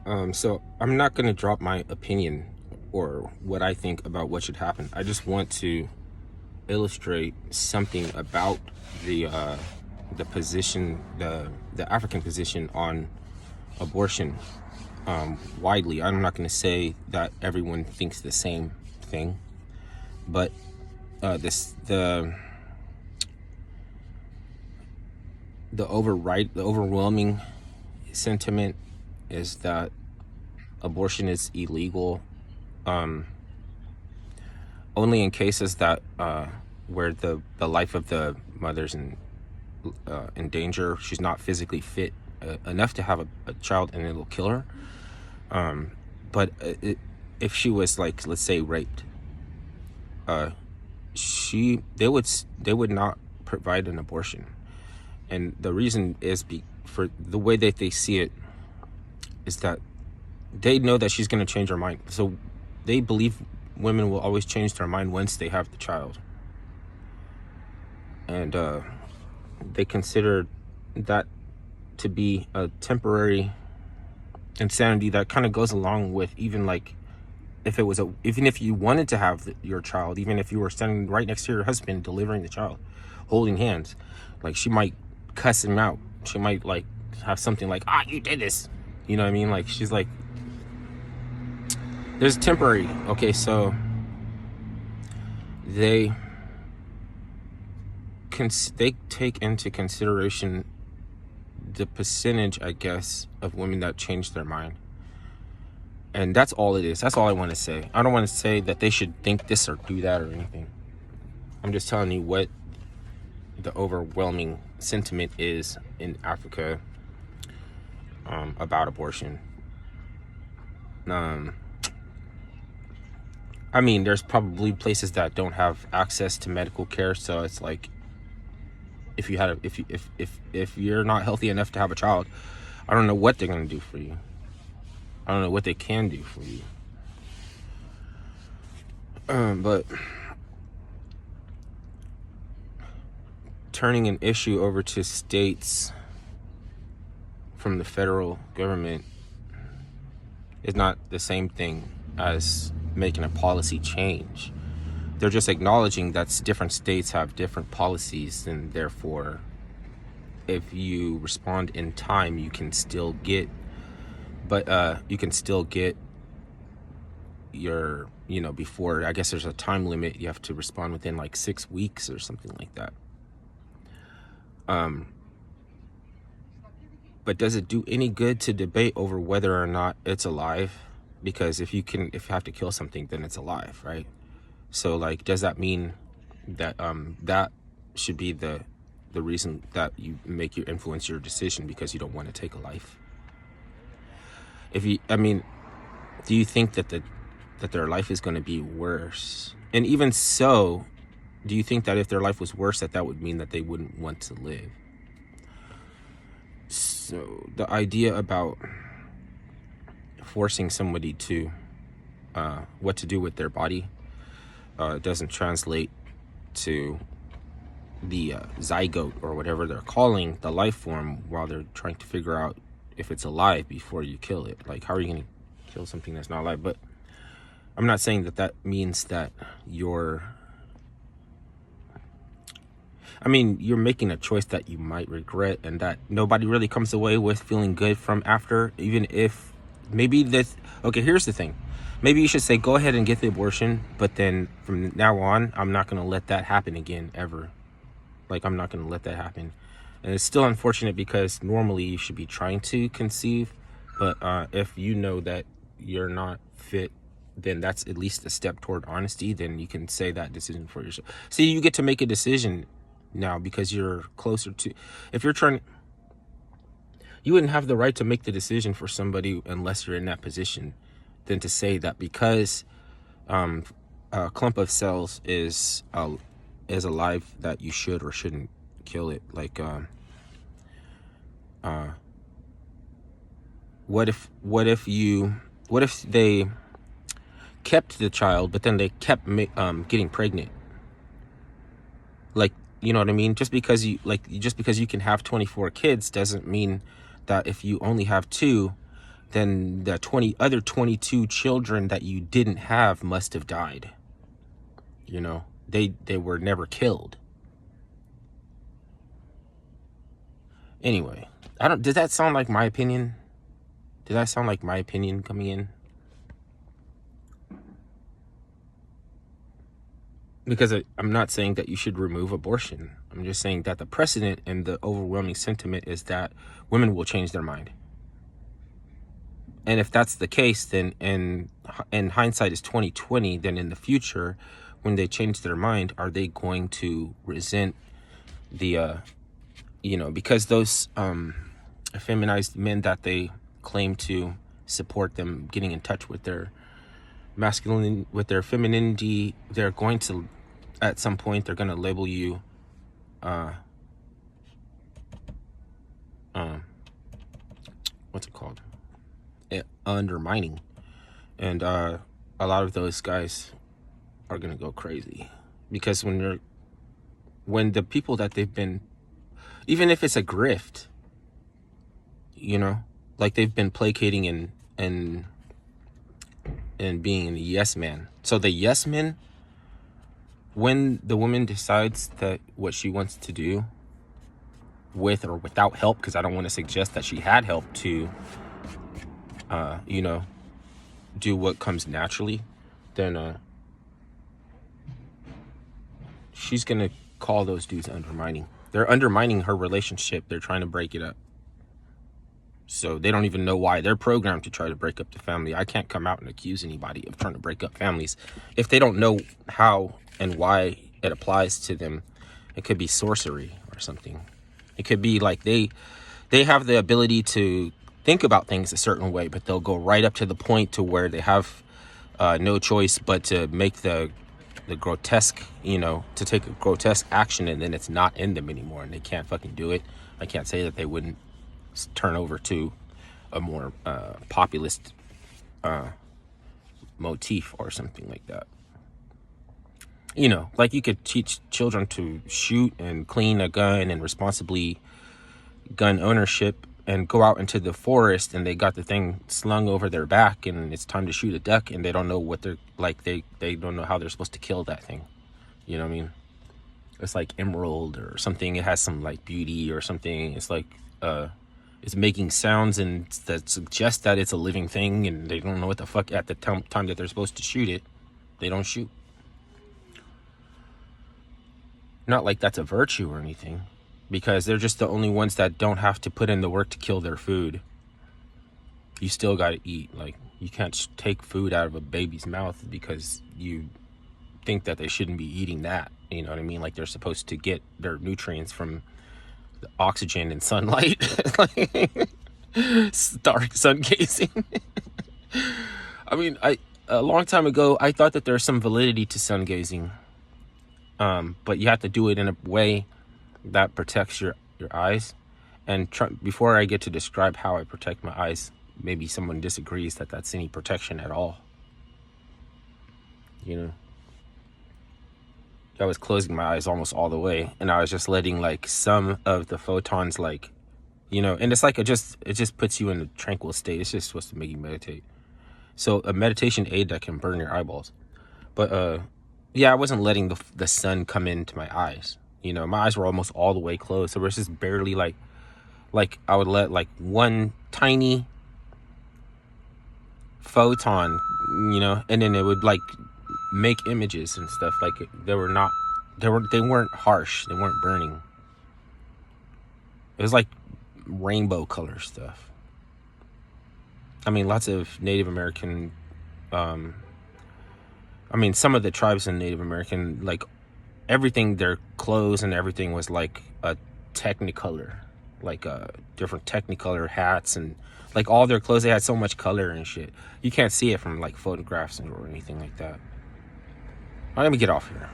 So I'm not going to drop my opinion or what I think about what should happen. I just want to illustrate something about the position, the African position on abortion, widely. I'm not going to say that everyone thinks the same thing, but the overwhelming sentiment is that abortion is illegal, only in cases that where the life of the mother's in danger. She's not physically fit enough to have a child, and it'll kill her. But if she was, like, let's say, raped, they would not provide an abortion, and the reason is for the way that they see it is that they know that she's going to change her mind. So they believe women will always change their mind once they have the child, and they consider that to be a temporary insanity that kind of goes along with, even like, even if you wanted to have your child, even if you were standing right next to your husband delivering the child, holding hands, like, she might cuss him out. She might, like, have something like, you did this, you know what I mean? Like, she's like, there's temporary. Okay, so they take into consideration the percentage, I guess, of women that change their mind. And that's all it is. That's all I want to say. I don't want to say that they should think this or do that or anything. I'm just telling you what the overwhelming sentiment is in Africa about abortion. I mean, there's probably places that don't have access to medical care, so it's like, if you're not healthy enough to have a child, I don't know what they're gonna do for you. I don't know what they can do for you. But turning an issue over to states from the federal government is not the same thing as making a policy change. They're just acknowledging that different states have different policies, and therefore, if you respond in time, you can still get your, before, I guess there's a time limit. You have to respond within like 6 weeks or something like that. But does it do any good to debate over whether or not it's alive? Because if you have to kill something, then it's alive, right? So, like, does that mean that that should be the reason that you influence your decision, because you don't want to take a life? Do you think that their life is going to be worse? And even so, do you think that if their life was worse, that would mean that they wouldn't want to live? So the idea about forcing somebody to what to do with their body doesn't translate to the zygote, or whatever they're calling the life form, while they're trying to figure out if it's alive before you kill it. Like, how are you going to kill something that's not alive? But I'm not saying that means that you're making a choice that you might regret, and that nobody really comes away with feeling good from after. Even if maybe okay, here's the thing. Maybe you should say, go ahead and get the abortion, but then from now on, I'm not going to let that happen again, ever. Like, I'm not going to let that happen. And it's still unfortunate, because normally you should be trying to conceive, but if you know that you're not fit, then that's at least a step toward honesty. Then you can say that decision for yourself. See, you get to make a decision now, because you're closer to, if you're trying, you wouldn't have the right to make the decision for somebody unless you're in that position, than to say that because a clump of cells is alive, that you should or shouldn't kill it. Like, what if they kept the child, but then they kept getting pregnant? Like, you know what I mean? Just because you can have 24 kids doesn't mean that if you only have 2, then the 22 children that you didn't have must have died. You know, they were never killed. Anyway, does that sound like my opinion? Did that sound like my opinion coming in? Because I'm not saying that you should remove abortion. I'm just saying that the precedent and the overwhelming sentiment is that women will change their mind. And if that's the case, then and hindsight is 2020, then in the future, when they change their mind, are they going to resent the, because those feminized men that they claim to support them getting in touch with their masculine, with their femininity, they're going to, at some point, they're going to label you what's it called, undermining. And a lot of those guys are going to go crazy, because when the people that they've been, even if it's a grift, like they've been placating and being a yes man. So the yes man, when the woman decides that what she wants to do, with or without help, because I don't want to suggest that she had help to, do what comes naturally, then she's going to call those dudes undermining. They're undermining her relationship. They're trying to break it up. So they don't even know why. They're programmed to try to break up the family. I can't come out and accuse anybody of trying to break up families if they don't know how and why it applies to them. It could be sorcery or something. It could be like they have the ability to think about things a certain way, but they'll go right up to the point to where they have no choice but to make the grotesque, to take a grotesque action, and then it's not in them anymore and they can't fucking do it. I can't say that they wouldn't turn over to a more populist motif or something like that. Like you could teach children to shoot and clean a gun and responsibly gun ownership, and go out into the forest and they got the thing slung over their back and it's time to shoot a duck and they don't know what they're like. They don't know how they're supposed to kill that thing. You know what I mean? It's like emerald or something. It has some like beauty or something. It's like, it's making sounds and that suggest that it's a living thing, and they don't know what the fuck at the time that they're supposed to shoot it. They don't shoot. Not like that's a virtue or anything, because they're just the only ones that don't have to put in the work to kill their food. You still got to eat. Like, you can't take food out of a baby's mouth because you think that they shouldn't be eating that. You know what I mean? Like, they're supposed to get their nutrients from the oxygen and sunlight. Dark sun gazing. I mean, a long time ago, I thought that there's some validity to sun gazing. But you have to do it in a way that protects your eyes. And before I get to describe how I protect my eyes, maybe someone disagrees that that's any protection at all. I was closing my eyes almost all the way, and I was just letting like some of the photons, like, and it's like it just puts you in a tranquil state. It's just supposed to make you meditate. So a meditation aid that can burn your eyeballs. But yeah, I wasn't letting the sun come into my eyes. My eyes were almost all the way closed. So it was just barely like I would let like one tiny photon, and then it would like make images and stuff. Like they weren't harsh. They weren't burning. It was like rainbow color stuff. I mean, lots of Native American, some of the tribes in Native American, like everything, their clothes and everything was like a technicolor, like different technicolor hats, and like all their clothes, they had so much color and shit. You can't see it from like photographs or anything like that. All right, let me get off here.